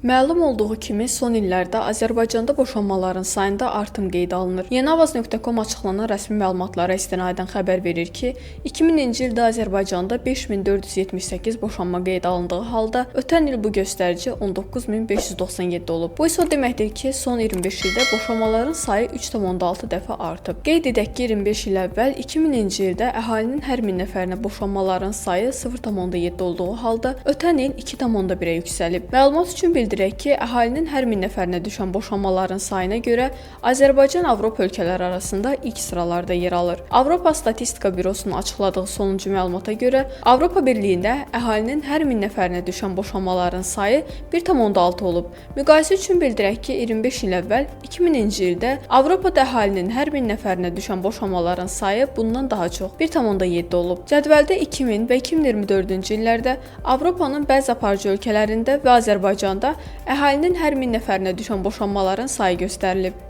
Məlum olduğu kimi, son illərdə Azərbaycanda boşanmaların sayında artım qeydə alınır. Yenavaz.com açıqlanan rəsmi məlumatlara istinadən xəbər verir ki, 2000-ci ildə Azərbaycanda 5478 boşanma qeydə alındığı halda, ötən il bu göstərici 19597 olub. Bu isə o deməkdir ki, son 25 ildə boşanmaların sayı 3,6 dəfə artıb. Qeyd edək ki, 25 il əvvəl 2000-ci ildə əhalinin hər 1000 nəfərinə boşanmaların sayı 0,7 olduğu halda, ötən il 2,1-ə yüksəlib. Məlumat üçün bildirək ki, əhalinin hər 1000 nəfərinə düşən boşanmaların sayına görə Azərbaycan Avropa ölkələri arasında ilk sıralarda yer alır. Avropa Statistika Bürosunun açıqladığı sonuncu məlumata görə, Avropa Birliyində əhalinin hər 1000 nəfərinə düşən boşanmaların sayı 1,6 olub. Müqayisə üçün bildirək ki, 25 il əvvəl 2000-ci ildə Avropada əhalinin hər 1000 nəfərinə düşən boşanmaların sayı bundan daha çox 1,7 olub. Cədvəldə 2000 və 2024-cü illərdə Avropanın bəzi aparıcı ölkələrində və Azərbaycanda əhalinin hər 1000 nəfərinə düşən boşanmaların sayı göstərilib.